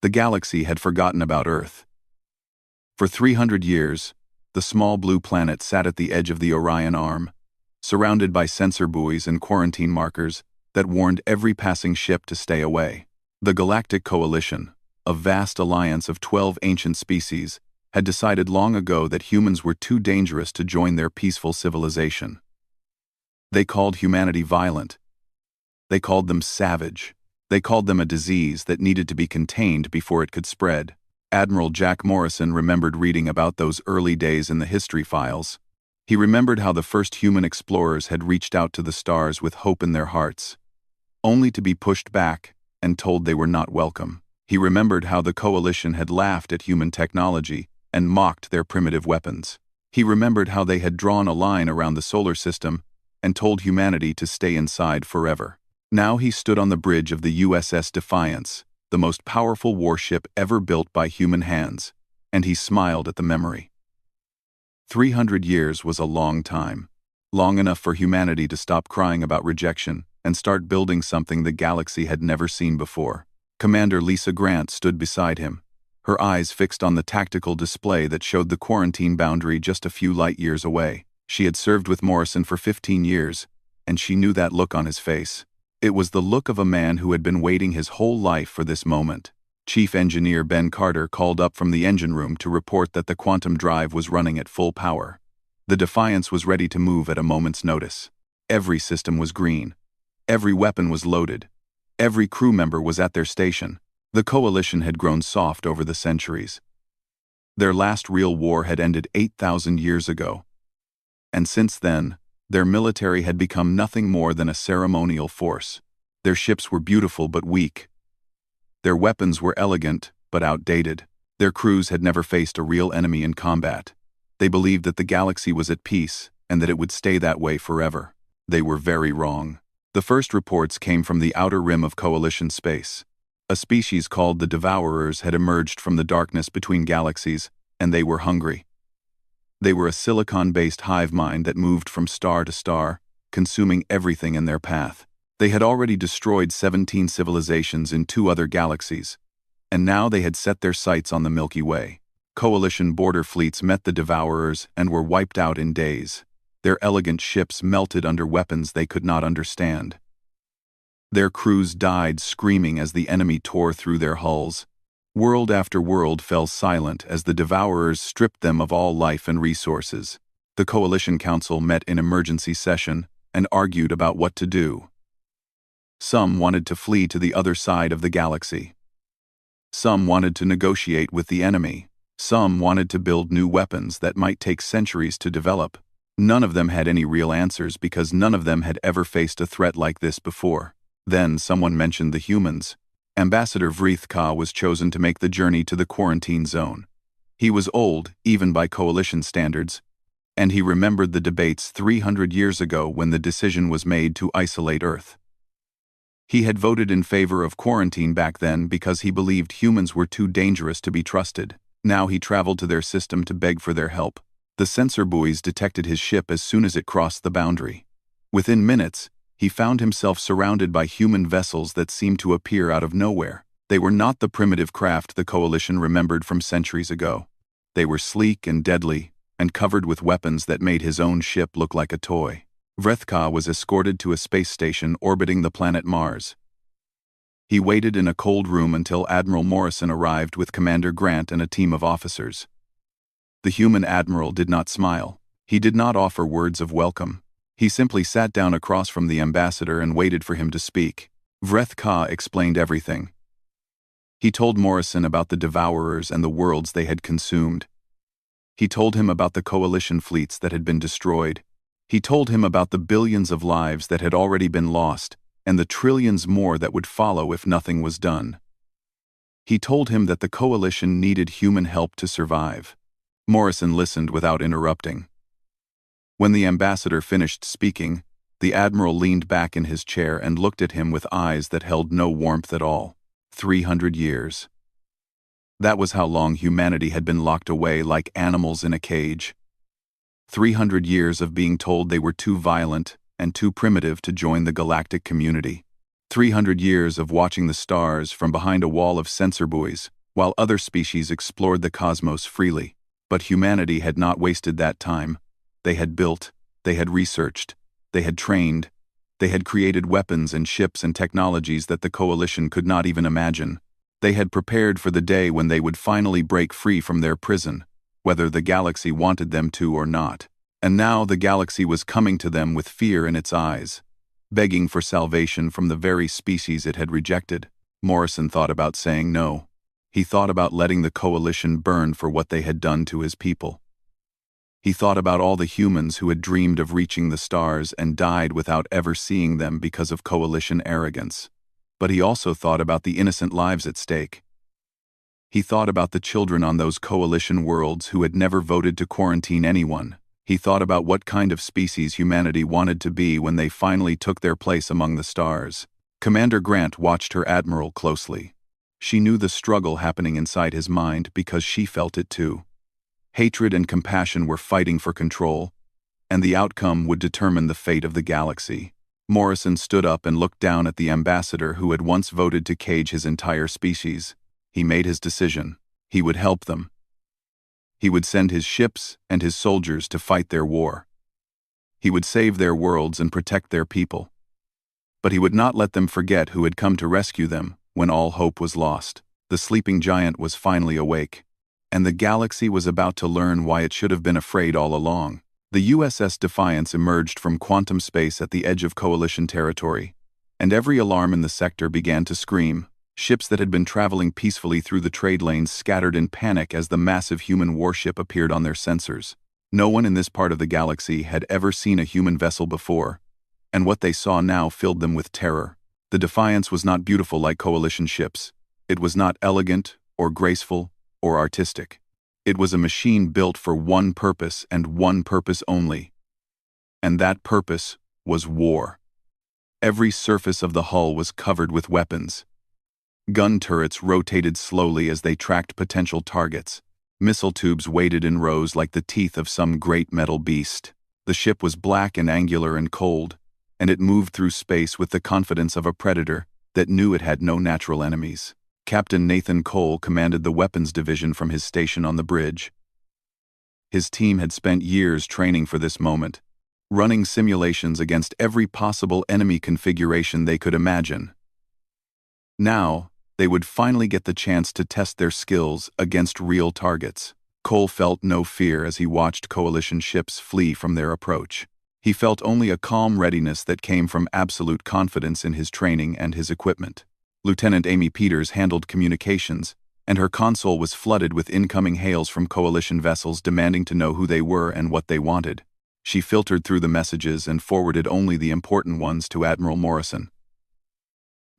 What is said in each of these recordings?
The galaxy had forgotten about Earth. For 300 years, the small blue planet sat at the edge of the Orion Arm, surrounded by sensor buoys and quarantine markers that warned every passing ship to stay away. The Galactic Coalition, a vast alliance of 12 ancient species, had decided long ago that humans were too dangerous to join their peaceful civilization. They called humanity violent. They called them savage. They called them a disease that needed to be contained before it could spread. Admiral Jack Morrison remembered reading about those early days in the history files. He remembered how the first human explorers had reached out to the stars with hope in their hearts, only to be pushed back and told they were not welcome. He remembered how the coalition had laughed at human technology and mocked their primitive weapons. He remembered how they had drawn a line around the solar system and told humanity to stay inside forever. Now he stood on the bridge of the USS Defiance, the most powerful warship ever built by human hands, and he smiled at the memory. 300 years was a long time, long enough for humanity to stop crying about rejection and start building something the galaxy had never seen before. Commander Lisa Grant stood beside him, her eyes fixed on the tactical display that showed the quarantine boundary just a few light years away. She had served with Morrison for 15 years, and she knew that look on his face. It was the look of a man who had been waiting his whole life for this moment. Chief Engineer Ben Carter called up from the engine room to report that the quantum drive was running at full power. The Defiance was ready to move at a moment's notice. Every system was green. Every weapon was loaded. Every crew member was at their station. The coalition had grown soft over the centuries. Their last real war had ended 8,000 years ago. And since then, their military had become nothing more than a ceremonial force. Their ships were beautiful but weak. Their weapons were elegant but outdated. Their crews had never faced a real enemy in combat. They believed that the galaxy was at peace and that it would stay that way forever. They were very wrong. The first reports came from the outer rim of Coalition space. A species called the Devourers had emerged from the darkness between galaxies, and they were hungry. They were a silicon-based hive mind that moved from star to star, consuming everything in their path. They had already destroyed 17 civilizations in 2 other galaxies, and now they had set their sights on the Milky Way. Coalition border fleets met the Devourers and were wiped out in days. Their elegant ships melted under weapons they could not understand. Their crews died screaming as the enemy tore through their hulls. World after world fell silent as the Devourers stripped them of all life and resources. The Coalition Council met in emergency session and argued about what to do. Some wanted to flee to the other side of the galaxy. Some wanted to negotiate with the enemy. Some wanted to build new weapons that might take centuries to develop. None of them had any real answers because none of them had ever faced a threat like this before. Then someone mentioned the humans. Ambassador Vrith Ka was chosen to make the journey to the quarantine zone. He was old, even by coalition standards, and he remembered the debates 300 years ago when the decision was made to isolate Earth. He had voted in favor of quarantine back then because he believed humans were too dangerous to be trusted. Now he traveled to their system to beg for their help. The sensor buoys detected his ship as soon as it crossed the boundary. Within minutes, he found himself surrounded by human vessels that seemed to appear out of nowhere. They were not the primitive craft the Coalition remembered from centuries ago. They were sleek and deadly, and covered with weapons that made his own ship look like a toy. Vrethka was escorted to a space station orbiting the planet Mars. He waited in a cold room until Admiral Morrison arrived with Commander Grant and a team of officers. The human admiral did not smile. He did not offer words of welcome. He simply sat down across from the ambassador and waited for him to speak. Vreth Ka explained everything. He told Morrison about the Devourers and the worlds they had consumed. He told him about the coalition fleets that had been destroyed. He told him about the billions of lives that had already been lost and the trillions more that would follow if nothing was done. He told him that the coalition needed human help to survive. Morrison listened without interrupting. When the ambassador finished speaking, the admiral leaned back in his chair and looked at him with eyes that held no warmth at all. 300 years. That was how long humanity had been locked away like animals in a cage. 300 years of being told they were too violent and too primitive to join the galactic community. 300 years of watching the stars from behind a wall of sensor buoys, while other species explored the cosmos freely. But humanity had not wasted that time. They had built, they had researched, they had trained, they had created weapons and ships and technologies that the Coalition could not even imagine. They had prepared for the day when they would finally break free from their prison, whether the galaxy wanted them to or not. And now the galaxy was coming to them with fear in its eyes, begging for salvation from the very species it had rejected. Morrison thought about saying no. He thought about letting the Coalition burn for what they had done to his people. He thought about all the humans who had dreamed of reaching the stars and died without ever seeing them because of Coalition arrogance. But he also thought about the innocent lives at stake. He thought about the children on those Coalition worlds who had never voted to quarantine anyone. He thought about what kind of species humanity wanted to be when they finally took their place among the stars. Commander Grant watched her admiral closely. She knew the struggle happening inside his mind because she felt it too. Hatred and compassion were fighting for control, and the outcome would determine the fate of the galaxy. Morrison stood up and looked down at the ambassador who had once voted to cage his entire species. He made his decision. He would help them. He would send his ships and his soldiers to fight their war. He would save their worlds and protect their people. But he would not let them forget who had come to rescue them when all hope was lost. The sleeping giant was finally awake, and the galaxy was about to learn why it should have been afraid all along. The USS Defiance emerged from quantum space at the edge of Coalition territory, and every alarm in the sector began to scream. Ships that had been traveling peacefully through the trade lanes scattered in panic as the massive human warship appeared on their sensors. No one in this part of the galaxy had ever seen a human vessel before, and what they saw now filled them with terror. The Defiance was not beautiful like Coalition ships. It was not elegant, or graceful, or artistic. It was a machine built for one purpose and one purpose only. And that purpose was war. Every surface of the hull was covered with weapons. Gun turrets rotated slowly as they tracked potential targets. Missile tubes waited in rows like the teeth of some great metal beast. The ship was black and angular and cold, and it moved through space with the confidence of a predator that knew it had no natural enemies. Captain Nathan Cole commanded the weapons division from his station on the bridge. His team had spent years training for this moment, running simulations against every possible enemy configuration they could imagine. Now, they would finally get the chance to test their skills against real targets. Cole felt no fear as he watched Coalition ships flee from their approach. He felt only a calm readiness that came from absolute confidence in his training and his equipment. Lieutenant Amy Peters handled communications, and her console was flooded with incoming hails from Coalition vessels demanding to know who they were and what they wanted. She filtered through the messages and forwarded only the important ones to Admiral Morrison.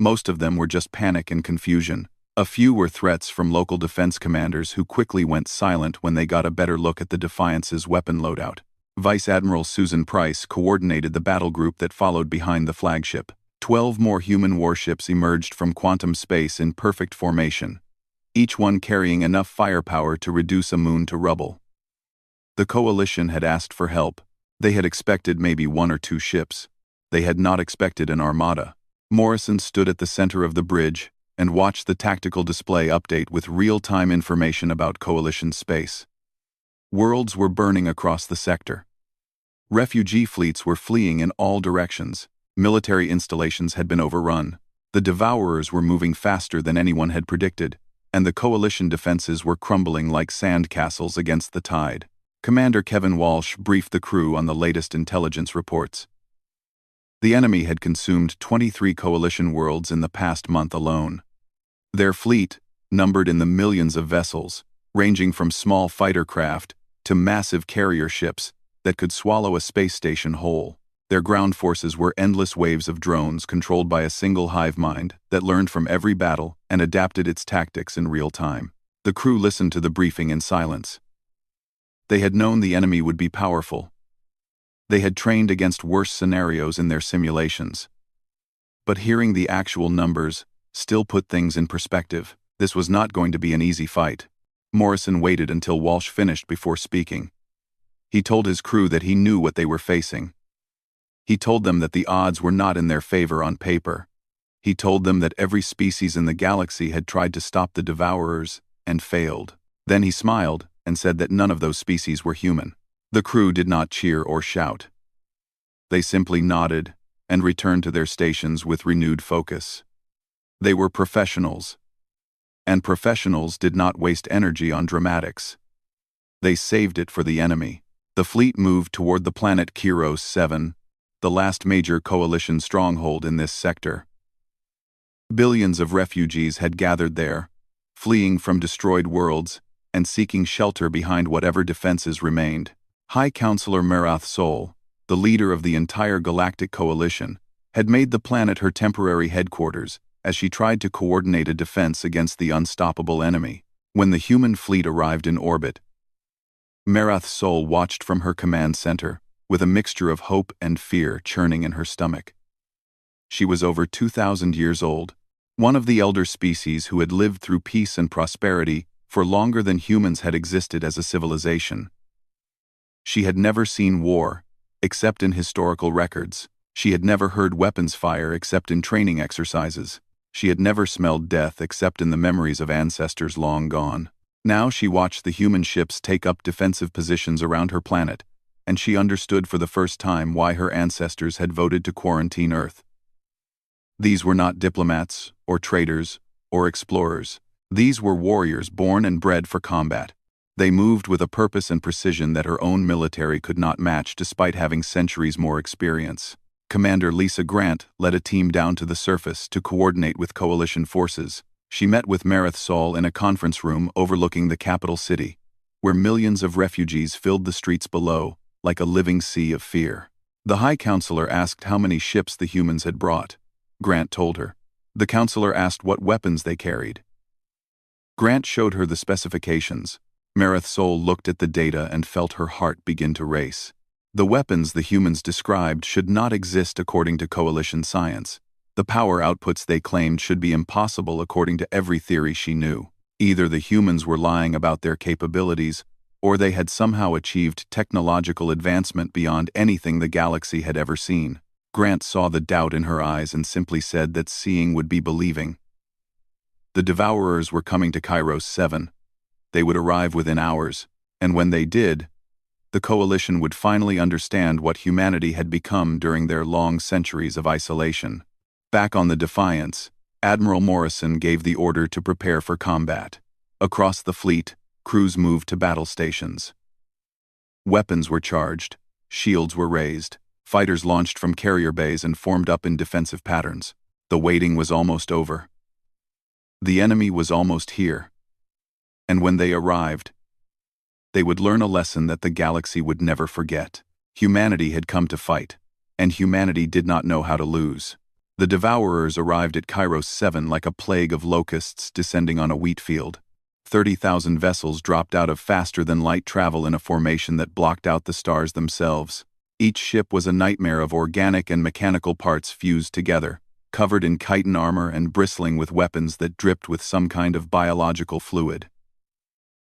Most of them were just panic and confusion. A few were threats from local defense commanders who quickly went silent when they got a better look at the Defiance's weapon loadout. Vice Admiral Susan Price coordinated the battle group that followed behind the flagship. 12 more human warships emerged from quantum space in perfect formation, each one carrying enough firepower to reduce a moon to rubble. The Coalition had asked for help. They had expected maybe 1 or 2 ships. They had not expected an armada. Morrison stood at the center of the bridge and watched the tactical display update with real-time information about Coalition space. Worlds were burning across the sector. Refugee fleets were fleeing in all directions. Military installations had been overrun. The Devourers were moving faster than anyone had predicted, and the Coalition defenses were crumbling like sand castles against the tide. Commander Kevin Walsh briefed the crew on the latest intelligence reports. The enemy had consumed 23 Coalition worlds in the past month alone. Their fleet, numbered in the millions of vessels, ranging from small fighter craft to massive carrier ships that could swallow a space station whole. Their ground forces were endless waves of drones controlled by a single hive mind that learned from every battle and adapted its tactics in real time. The crew listened to the briefing in silence. They had known the enemy would be powerful. They had trained against worse scenarios in their simulations. But hearing the actual numbers still put things in perspective. This was not going to be an easy fight. Morrison waited until Walsh finished before speaking. He told his crew that he knew what they were facing. He told them that the odds were not in their favor on paper. He told them that every species in the galaxy had tried to stop the Devourers and failed. Then he smiled and said that none of those species were human. The crew did not cheer or shout. They simply nodded and returned to their stations with renewed focus. They were professionals, and professionals did not waste energy on dramatics. They saved it for the enemy. The fleet moved toward the planet Kiros 7, the last major coalition stronghold in this sector. Billions of refugees had gathered there, fleeing from destroyed worlds and seeking shelter behind whatever defenses remained. High Counselor Marath Sol, the leader of the entire Galactic Coalition, had made the planet her temporary headquarters as she tried to coordinate a defense against the unstoppable enemy. When the human fleet arrived in orbit, Marath Sol watched from her command center, with a mixture of hope and fear churning in her stomach. She was over 2,000 years old, one of the elder species who had lived through peace and prosperity for longer than humans had existed as a civilization. She had never seen war, except in historical records. She had never heard weapons fire except in training exercises. She had never smelled death except in the memories of ancestors long gone. Now she watched the human ships take up defensive positions around her planet, and she understood for the first time why her ancestors had voted to quarantine Earth. These were not diplomats, or traders, or explorers. These were warriors born and bred for combat. They moved with a purpose and precision that her own military could not match despite having centuries more experience. Commander Lisa Grant led a team down to the surface to coordinate with coalition forces. She met with Marath Sol in a conference room overlooking the capital city, where millions of refugees filled the streets below, like a living sea of fear. The High Counselor asked how many ships the humans had brought. Grant told her. The counselor asked what weapons they carried. Grant showed her the specifications. Marath Sol looked at the data and felt her heart begin to race. The weapons the humans described should not exist according to coalition science. The power outputs they claimed should be impossible according to every theory she knew. Either the humans were lying about their capabilities, or they had somehow achieved technological advancement beyond anything the galaxy had ever seen. Grant saw the doubt in her eyes and simply said that seeing would be believing. The Devourers were coming to Kiros 7. They would arrive within hours, and when they did, the Coalition would finally understand what humanity had become during their long centuries of isolation. Back on the Defiance, Admiral Morrison gave the order to prepare for combat. Across the fleet, crews moved to battle stations. Weapons were charged, shields were raised, fighters launched from carrier bays and formed up in defensive patterns. The waiting was almost over. The enemy was almost here. And when they arrived, they would learn a lesson that the galaxy would never forget. Humanity had come to fight, and humanity did not know how to lose. The Devourers arrived at Kiros 7 like a plague of locusts descending on a wheat field. 30,000 vessels dropped out of faster-than-light travel in a formation that blocked out the stars themselves. Each ship was a nightmare of organic and mechanical parts fused together, covered in chitin armor and bristling with weapons that dripped with some kind of biological fluid.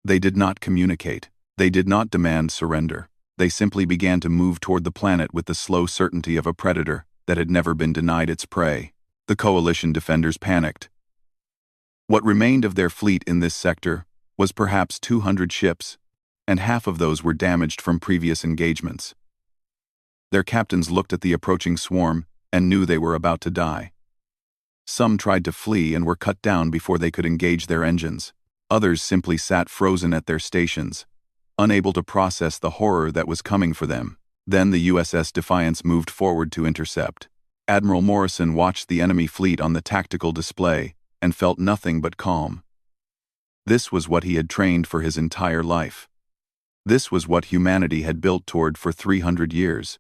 They did not communicate. They did not demand surrender. They simply began to move toward the planet with the slow certainty of a predator that had never been denied its prey. The Coalition defenders panicked. What remained of their fleet in this sector was perhaps 200 ships, and half of those were damaged from previous engagements. Their captains looked at the approaching swarm and knew they were about to die. Some tried to flee and were cut down before they could engage their engines. Others simply sat frozen at their stations, unable to process the horror that was coming for them. Then the USS Defiance moved forward to intercept. Admiral Morrison watched the enemy fleet on the tactical display and felt nothing but calm. This was what he had trained for his entire life. This was what humanity had built toward for 300 years.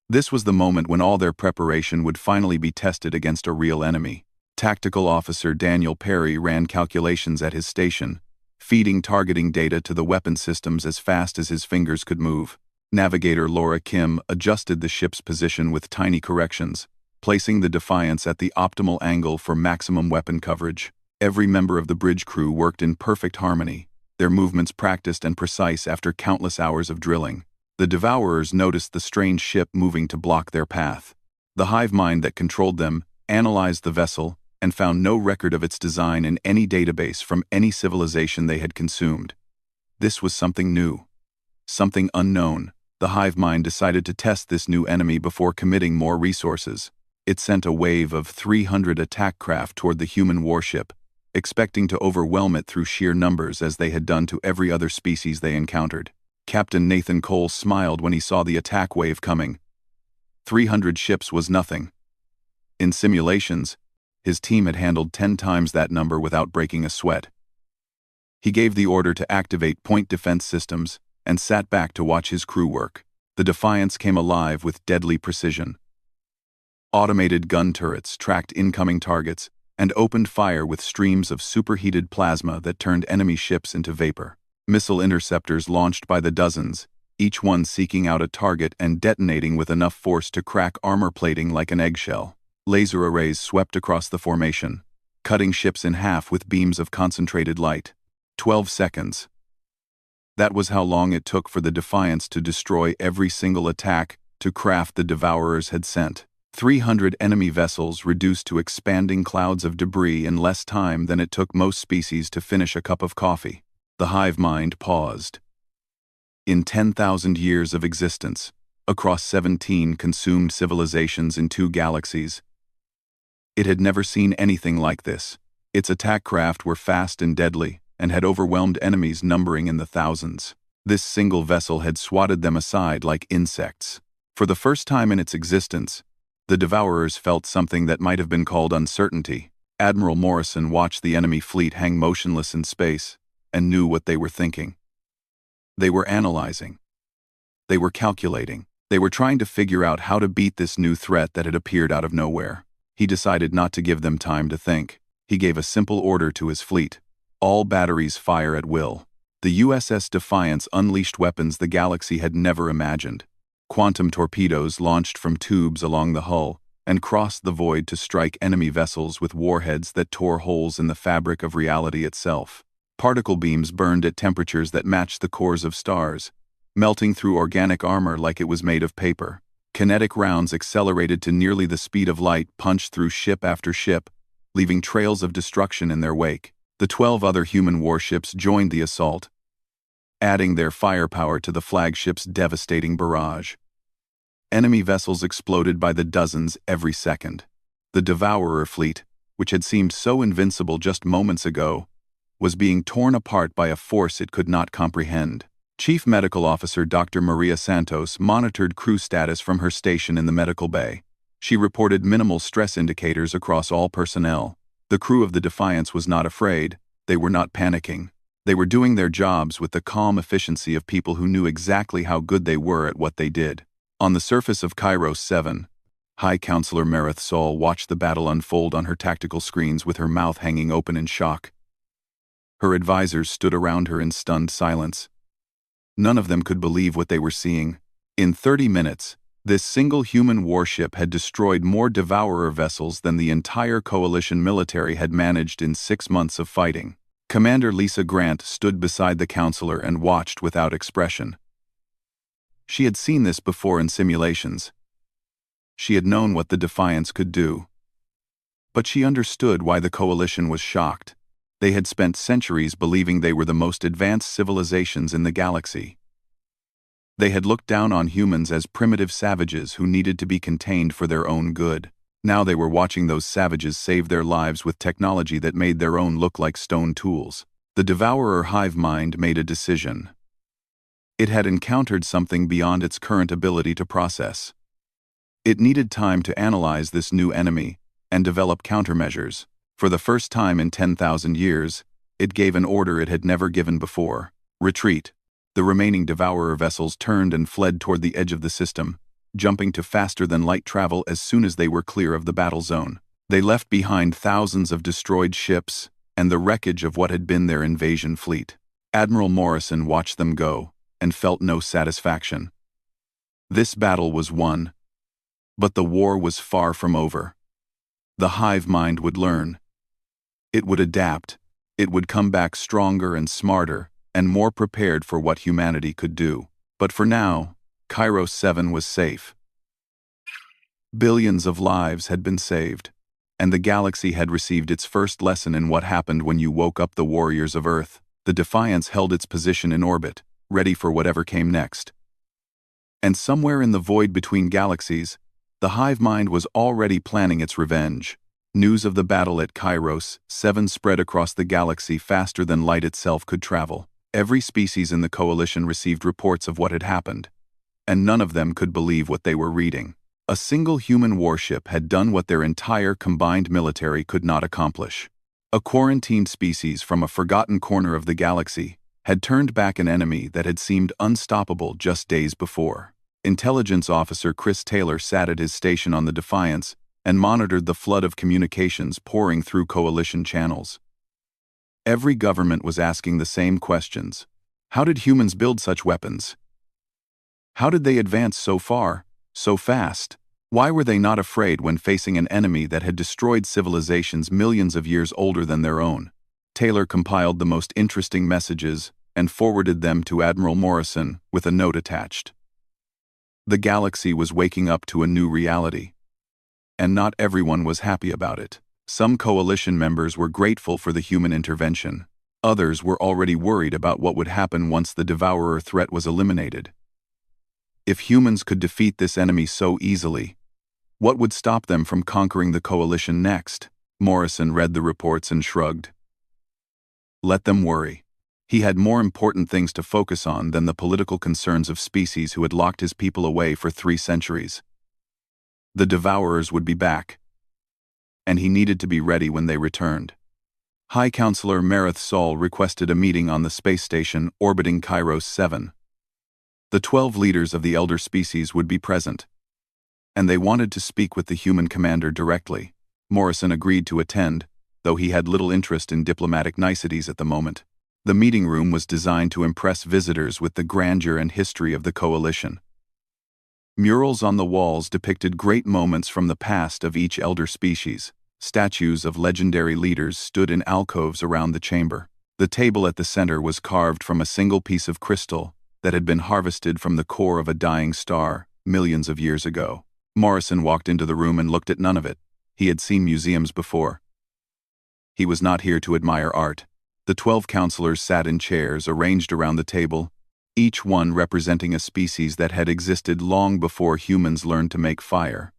This was the moment when all their preparation would finally be tested against a real enemy. Tactical Officer Daniel Perry ran calculations at his station, feeding targeting data to the weapon systems as fast as his fingers could move. Navigator Laura Kim adjusted the ship's position with tiny corrections, placing the Defiance at the optimal angle for maximum weapon coverage. Every member of the bridge crew worked in perfect harmony, their movements practiced and precise after countless hours of drilling. The Devourers noticed the strange ship moving to block their path. The hive mind that controlled them analyzed the vessel, and found no record of its design in any database from any civilization they had consumed. This was something new. Something unknown. The hive mind decided to test this new enemy before committing more resources. It sent a wave of 300 attack craft toward the human warship, expecting to overwhelm it through sheer numbers as they had done to every other species they encountered. Captain Nathan Cole smiled when he saw the attack wave coming. 300 ships was nothing. In simulations, his team had handled 10 times that number without breaking a sweat. He gave the order to activate point defense systems and sat back to watch his crew work. The Defiance came alive with deadly precision. Automated gun turrets tracked incoming targets and opened fire with streams of superheated plasma that turned enemy ships into vapor. Missile interceptors launched by the dozens, each one seeking out a target and detonating with enough force to crack armor plating like an eggshell. Laser arrays swept across the formation, cutting ships in half with beams of concentrated light. 12 seconds. That was how long it took for the Defiance to destroy every single attack to craft the Devourers had sent. 300 enemy vessels reduced to expanding clouds of debris in less time than it took most species to finish a cup of coffee. The hive mind paused. In 10,000 years of existence, across 17 consumed civilizations in 2 galaxies, it had never seen anything like this. Its attack craft were fast and deadly, and had overwhelmed enemies numbering in the thousands. This single vessel had swatted them aside like insects. For the first time in its existence, the Devourers felt something that might have been called uncertainty. Admiral Morrison watched the enemy fleet hang motionless in space, and knew what they were thinking. They were analyzing. They were calculating. They were trying to figure out how to beat this new threat that had appeared out of nowhere. He decided not to give them time to think. He gave a simple order to his fleet. All batteries fire at will. The USS Defiance unleashed weapons the galaxy had never imagined. Quantum torpedoes launched from tubes along the hull and crossed the void to strike enemy vessels with warheads that tore holes in the fabric of reality itself. Particle beams burned at temperatures that matched the cores of stars, melting through organic armor like it was made of paper. Kinetic rounds accelerated to nearly the speed of light punched through ship after ship, leaving trails of destruction in their wake. The 12 other human warships joined the assault, adding their firepower to the flagship's devastating barrage. Enemy vessels exploded by the dozens every second. The Devourer fleet, which had seemed so invincible just moments ago, was being torn apart by a force it could not comprehend. Chief Medical Officer Dr. Maria Santos monitored crew status from her station in the medical bay. She reported minimal stress indicators across all personnel. The crew of the Defiance was not afraid. They were not panicking. They were doing their jobs with the calm efficiency of people who knew exactly how good they were at what they did. On the surface of Kairos 7, High Counselor Merith Sol watched the battle unfold on her tactical screens with her mouth hanging open in shock. Her advisors stood around her in stunned silence. None of them could believe what they were seeing. In 30 minutes, this single human warship had destroyed more Devourer vessels than the entire coalition military had managed in 6 months of fighting. Commander Lisa Grant stood beside the counselor and watched without expression. She had seen this before in simulations. She had known what the Defiance could do. But she understood why the coalition was shocked. They had spent centuries believing they were the most advanced civilizations in the galaxy. They had looked down on humans as primitive savages who needed to be contained for their own good. Now they were watching those savages save their lives with technology that made their own look like stone tools. The Devourer hive mind made a decision. It had encountered something beyond its current ability to process. It needed time to analyze this new enemy and develop countermeasures. For the first time in 10,000 years, it gave an order it had never given before. Retreat. The remaining Devourer vessels turned and fled toward the edge of the system, jumping to faster-than-light travel as soon as they were clear of the battle zone. They left behind thousands of destroyed ships and the wreckage of what had been their invasion fleet. Admiral Morrison watched them go and felt no satisfaction. This battle was won, but the war was far from over. The hive mind would learn. It would adapt. It would come back stronger and smarter and more prepared for what humanity could do. But for now, Kairos 7 was safe. Billions of lives had been saved. and the galaxy had received its first lesson in what happened when you woke up the warriors of Earth. The Defiance held its position in orbit, ready for whatever came next. And somewhere in the void between galaxies, the hive mind was already planning its revenge. News of the battle at Kairos 7 spread across the galaxy faster than light itself could travel. Every species in the coalition received reports of what had happened, and none of them could believe what they were reading. A single human warship had done what their entire combined military could not accomplish. A quarantined species from a forgotten corner of the galaxy had turned back an enemy that had seemed unstoppable just days before. Intelligence Officer Chris Taylor sat at his station on the Defiance and monitored the flood of communications pouring through coalition channels. Every government was asking the same questions. How did humans build such weapons? How did they advance so far, so fast? Why were they not afraid when facing an enemy that had destroyed civilizations millions of years older than their own? Taylor compiled the most interesting messages and forwarded them to Admiral Morrison with a note attached. The galaxy was waking up to a new reality, and not everyone was happy about it. Some coalition members were grateful for the human intervention. Others were already worried about what would happen once the Devourer threat was eliminated. If humans could defeat this enemy so easily, what would stop them from conquering the coalition next? Morrison read the reports and shrugged. Let them worry. He had more important things to focus on than the political concerns of species who had locked his people away for 3 centuries. The Devourers would be back, and he needed to be ready when they returned. High Counselor Mareth Sol requested a meeting on the space station orbiting Kairos 7. The 12 leaders of the elder species would be present, and they wanted to speak with the human commander directly. Morrison agreed to attend, though he had little interest in diplomatic niceties at the moment. The meeting room was designed to impress visitors with the grandeur and history of the coalition. Murals on the walls depicted great moments from the past of each elder species. Statues of legendary leaders stood in alcoves around the chamber. The table at the center was carved from a single piece of crystal that had been harvested from the core of a dying star millions of years ago. Morrison walked into the room and looked at none of it. He had seen museums before. He was not here to admire art. The 12 counselors sat in chairs arranged around the table, each one representing a species that had existed long before humans learned to make fire.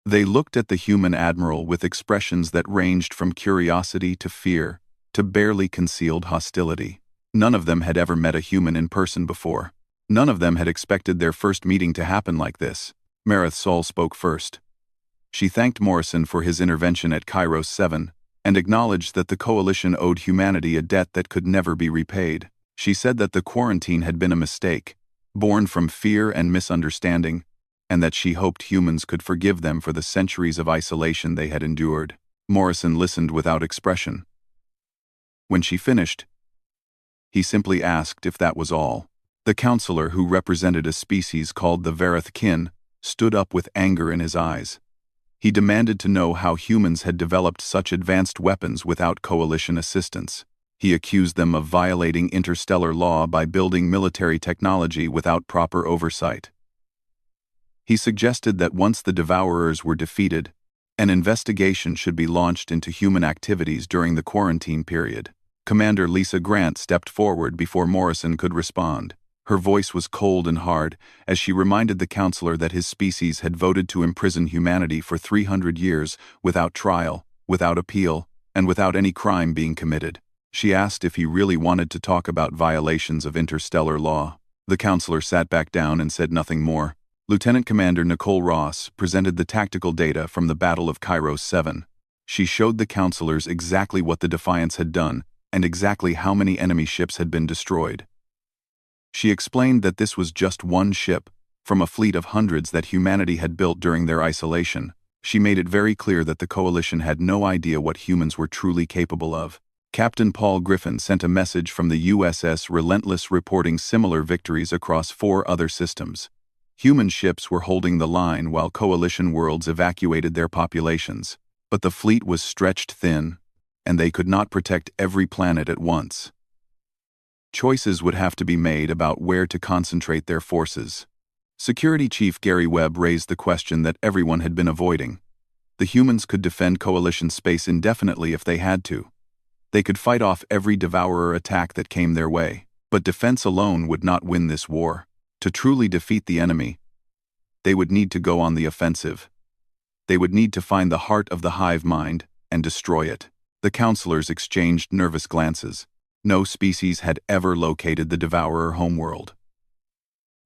They looked at the human admiral with expressions that ranged from curiosity to fear to barely concealed hostility. None of them had ever met a human in person before. None of them had expected their first meeting to happen like this. Mareth Sol spoke first. She thanked Morrison for his intervention at Kairos 7 and acknowledged that the coalition owed humanity a debt that could never be repaid. She said that the quarantine had been a mistake, born from fear and misunderstanding, and that she hoped humans could forgive them for the centuries of isolation they had endured. Morrison listened without expression. When she finished, he simply asked if that was all. The counselor, who represented a species called the Vareth kin, stood up with anger in his eyes. He demanded to know how humans had developed such advanced weapons without coalition assistance. He accused them of violating interstellar law by building military technology without proper oversight. He suggested that once the Devourers were defeated, an investigation should be launched into human activities during the quarantine period. Commander Lisa Grant stepped forward before Morrison could respond. Her voice was cold and hard as she reminded the counselor that his species had voted to imprison humanity for 300 years without trial, without appeal, and without any crime being committed. She asked if he really wanted to talk about violations of interstellar law. The counselor sat back down and said nothing more. Lieutenant Commander Nicole Ross presented the tactical data from the Battle of Kairos 7. She showed the counselors exactly what the Defiance had done and exactly how many enemy ships had been destroyed. She explained that this was just one ship from a fleet of hundreds that humanity had built during their isolation. She made it very clear that the coalition had no idea what humans were truly capable of. Captain Paul Griffin sent a message from the USS Relentless reporting similar victories across 4 other systems. Human ships were holding the line while coalition worlds evacuated their populations, but the fleet was stretched thin, and they could not protect every planet at once. Choices would have to be made about where to concentrate their forces. Security Chief Gary Webb raised the question that everyone had been avoiding. The humans could defend Coalition space indefinitely if they had to. They could fight off every devourer attack that came their way. But defense alone would not win this war. To truly defeat the enemy, they would need to go on the offensive. They would need to find the heart of the hive mind and destroy it. The counselors exchanged nervous glances. No species had ever located the devourer homeworld.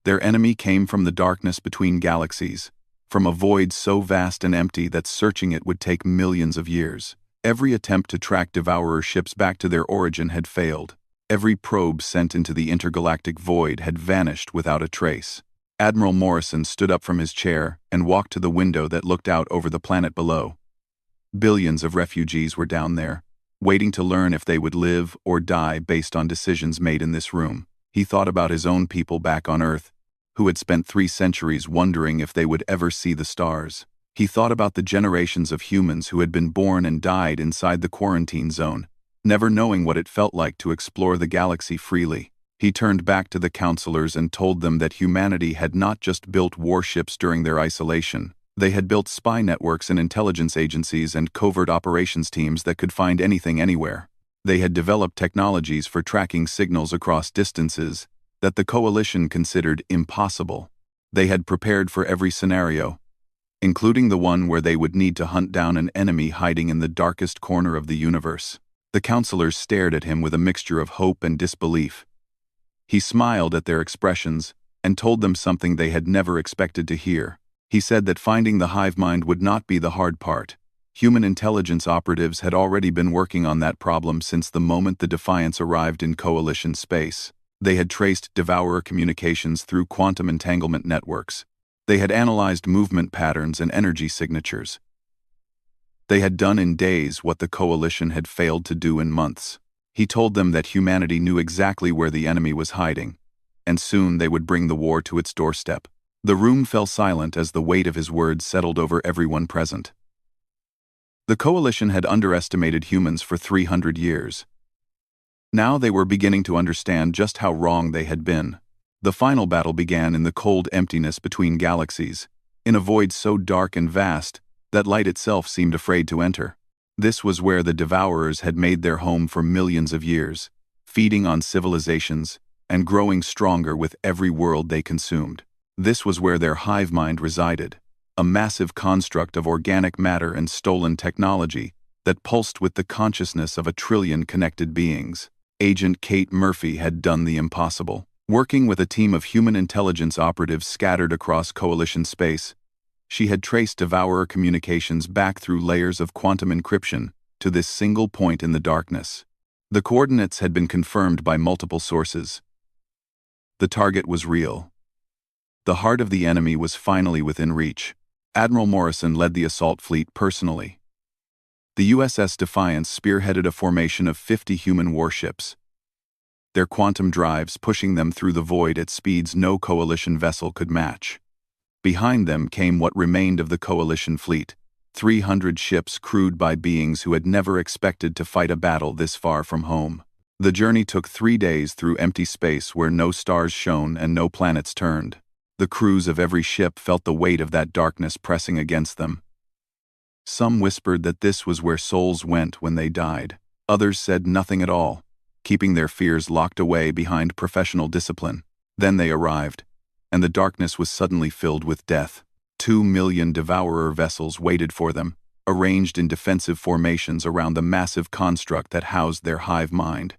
Their enemy came from the darkness between galaxies, from a void so vast and empty that searching it would take millions of years. Every attempt to track devourer ships back to their origin had failed. Every probe sent into the intergalactic void had vanished without a trace. Admiral Morrison stood up from his chair and walked to the window that looked out over the planet below. Billions of refugees were down there, waiting to learn if they would live or die based on decisions made in this room. He thought about his own people back on Earth, who had spent 3 centuries wondering if they would ever see the stars. He thought about the generations of humans who had been born and died inside the quarantine zone, never knowing what it felt like to explore the galaxy freely. He turned back to the counselors and told them that humanity had not just built warships during their isolation. They had built spy networks and intelligence agencies and covert operations teams that could find anything anywhere. They had developed technologies for tracking signals across distances that the Coalition considered impossible. They had prepared for every scenario, including the one where they would need to hunt down an enemy hiding in the darkest corner of the universe. The counselors stared at him with a mixture of hope and disbelief. He smiled at their expressions and told them something they had never expected to hear. He said that finding the hive mind would not be the hard part. Human intelligence operatives had already been working on that problem since the moment the Defiance arrived in Coalition space. They had traced devourer communications through quantum entanglement networks. They had analyzed movement patterns and energy signatures. They had done in days what the Coalition had failed to do in months. He told them that humanity knew exactly where the enemy was hiding, and soon they would bring the war to its doorstep. The room fell silent as the weight of his words settled over everyone present. The Coalition had underestimated humans for 300 years. Now they were beginning to understand just how wrong they had been. The final battle began in the cold emptiness between galaxies, in a void so dark and vast that light itself seemed afraid to enter. This was where the Devourers had made their home for millions of years, feeding on civilizations and growing stronger with every world they consumed. This was where their hive mind resided, a massive construct of organic matter and stolen technology that pulsed with the consciousness of 1 trillion connected beings. Agent Kate Murphy had done the impossible. Working with a team of human intelligence operatives scattered across Coalition space, she had traced devourer communications back through layers of quantum encryption to this single point in the darkness. The coordinates had been confirmed by multiple sources. The target was real. The heart of the enemy was finally within reach. Admiral Morrison led the assault fleet personally. The USS Defiance spearheaded a formation of 50 human warships, their quantum drives pushing them through the void at speeds no Coalition vessel could match. Behind them came what remained of the Coalition fleet, 300 ships crewed by beings who had never expected to fight a battle this far from home. The journey took 3 days through empty space where no stars shone and no planets turned. The crews of every ship felt the weight of that darkness pressing against them. Some whispered that this was where souls went when they died. Others said nothing at all, keeping their fears locked away behind professional discipline. Then they arrived, and the darkness was suddenly filled with death. 2 million devourer vessels waited for them, arranged in defensive formations around the massive construct that housed their hive mind.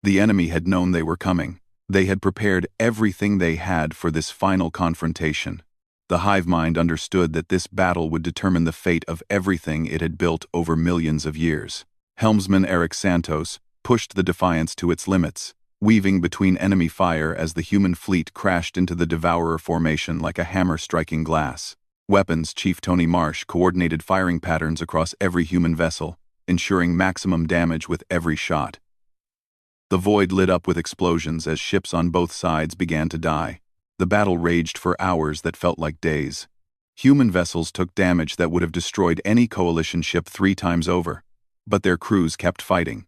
The enemy had known they were coming. They had prepared everything they had for this final confrontation. The hive mind understood that this battle would determine the fate of everything it had built over millions of years. Helmsman Eric Santos pushed the Defiance to its limits, weaving between enemy fire as the human fleet crashed into the Devourer formation like a hammer striking glass. Weapons Chief Tony Marsh coordinated firing patterns across every human vessel, ensuring maximum damage with every shot. The void lit up with explosions as ships on both sides began to die. The battle raged for hours that felt like days. Human vessels took damage that would have destroyed any Coalition ship 3 times over, but their crews kept fighting.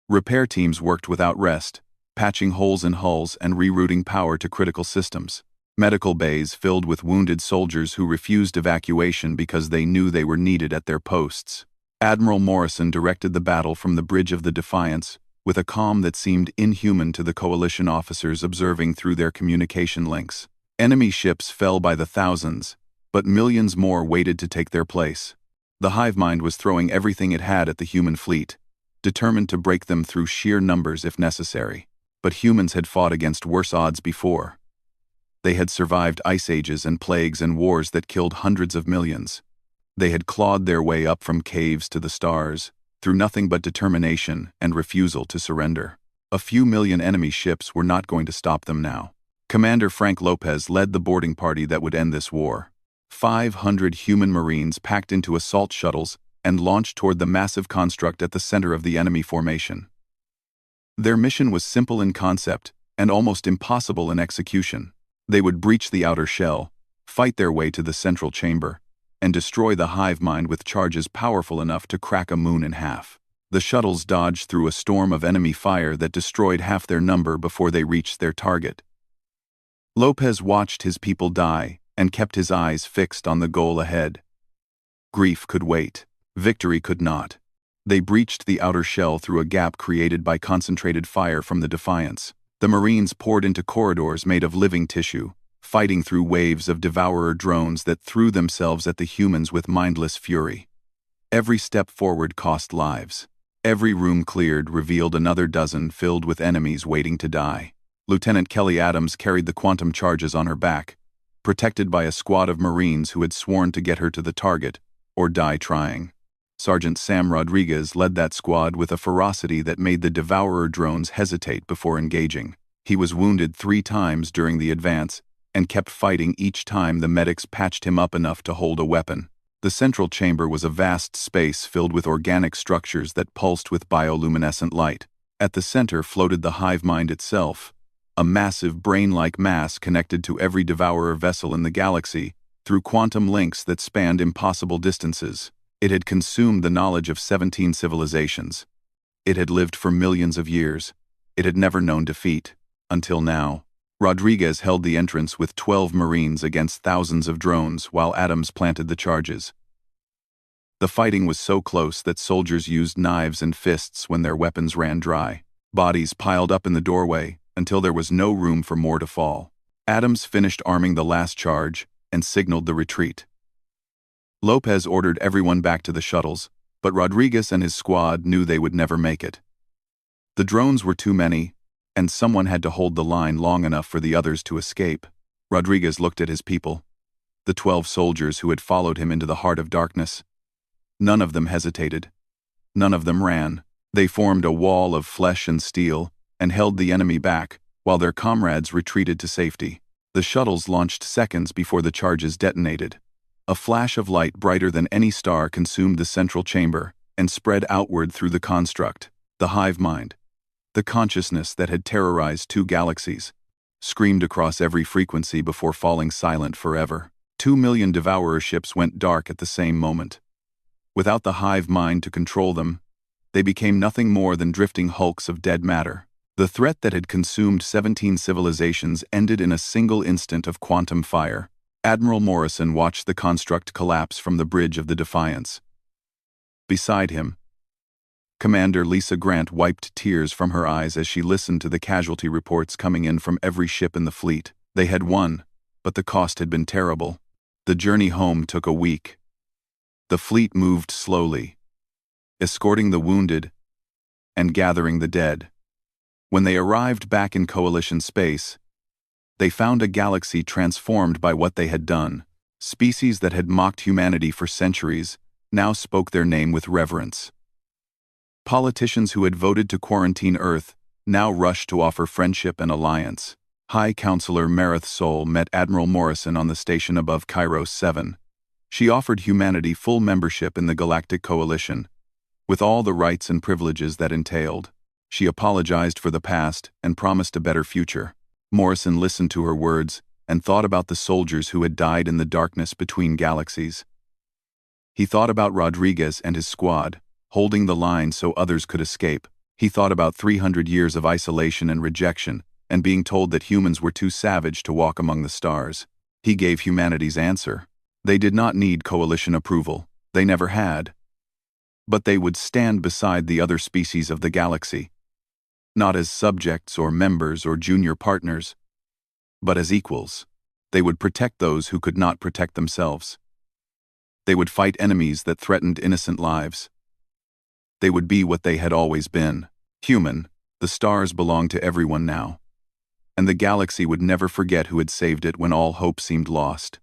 Repair teams worked without rest, patching holes in hulls and rerouting power to critical systems. Medical bays filled with wounded soldiers who refused evacuation because they knew they were needed at their posts. Admiral Morrison directed the battle from the bridge of the Defiance, with a calm that seemed inhuman to the coalition officers observing through their communication links. Enemy ships fell by the thousands, but millions more waited to take their place. The hive mind was throwing everything it had at the human fleet, determined to break them through sheer numbers if necessary. But humans had fought against worse odds before. They had survived ice ages and plagues and wars that killed hundreds of millions. They had clawed their way up from caves to the stars, through nothing but determination and refusal to surrender. A few million enemy ships were not going to stop them now. Commander Frank Lopez led the boarding party that would end this war. 500 human Marines packed into assault shuttles and launched toward the massive construct at the center of the enemy formation. Their mission was simple in concept and almost impossible in execution. They would breach the outer shell, fight their way to the central chamber, and destroy the hive mind with charges powerful enough to crack a moon in half. The shuttles dodged through a storm of enemy fire that destroyed half their number before they reached their target. Lopez watched his people die and kept his eyes fixed on the goal ahead. Grief could wait. Victory could not. They breached the outer shell through a gap created by concentrated fire from the Defiance. The Marines poured into corridors made of living tissue, fighting through waves of devourer drones that threw themselves at the humans with mindless fury. Every step forward cost lives. Every room cleared revealed another dozen filled with enemies waiting to die. Lieutenant Kelly Adams carried the quantum charges on her back, protected by a squad of Marines who had sworn to get her to the target, or die trying. Sergeant Sam Rodriguez led that squad with a ferocity that made the devourer drones hesitate before engaging. He was wounded 3 times during the advance, and kept fighting each time the medics patched him up enough to hold a weapon. The central chamber was a vast space filled with organic structures that pulsed with bioluminescent light. At the center floated the hive mind itself, a massive brain-like mass connected to every devourer vessel in the galaxy through quantum links that spanned impossible distances. It had consumed the knowledge of 17 civilizations. It had lived for millions of years. It had never known defeat. Until now. Rodriguez held the entrance with 12 Marines against thousands of drones while Adams planted the charges. The fighting was so close that soldiers used knives and fists when their weapons ran dry. Bodies piled up in the doorway until there was no room for more to fall. Adams finished arming the last charge and signaled the retreat. Lopez ordered everyone back to the shuttles, but Rodriguez and his squad knew they would never make it. The drones were too many, and someone had to hold the line long enough for the others to escape. Rodriguez looked at his people, the 12 soldiers who had followed him into the heart of darkness. None of them hesitated. None of them ran. They formed a wall of flesh and steel and held the enemy back, while their comrades retreated to safety. The shuttles launched seconds before the charges detonated. A flash of light brighter than any star consumed the central chamber and spread outward through the construct. The hive mind, the consciousness that had terrorized 2 galaxies, screamed across every frequency before falling silent forever. 2 million devourer ships went dark at the same moment. Without the hive mind to control them, they became nothing more than drifting hulks of dead matter. The threat that had consumed 17 civilizations ended in a single instant of quantum fire. Admiral Morrison watched the construct collapse from the bridge of the Defiance. Beside him, Commander Lisa Grant wiped tears from her eyes as she listened to the casualty reports coming in from every ship in the fleet. They had won, but the cost had been terrible. The journey home took a week. The fleet moved slowly, escorting the wounded and gathering the dead. When they arrived back in Coalition space, they found a galaxy transformed by what they had done. Species that had mocked humanity for centuries now spoke their name with reverence. Politicians who had voted to quarantine Earth now rushed to offer friendship and alliance. High Counselor Marith Sol met Admiral Morrison on the station above Kairos 7. She offered humanity full membership in the Galactic Coalition, with all the rights and privileges that entailed. She apologized for the past and promised a better future. Morrison listened to her words and thought about the soldiers who had died in the darkness between galaxies. He thought about Rodriguez and his squad, holding the line so others could escape. He thought about 300 years of isolation and rejection, and being told that humans were too savage to walk among the stars. He gave humanity's answer. They did not need coalition approval. They never had. But they would stand beside the other species of the galaxy, not as subjects or members or junior partners, but as equals. They would protect those who could not protect themselves. They would fight enemies that threatened innocent lives. They would be what they had always been, human. The stars belonged to everyone now, and the galaxy would never forget who had saved it when all hope seemed lost.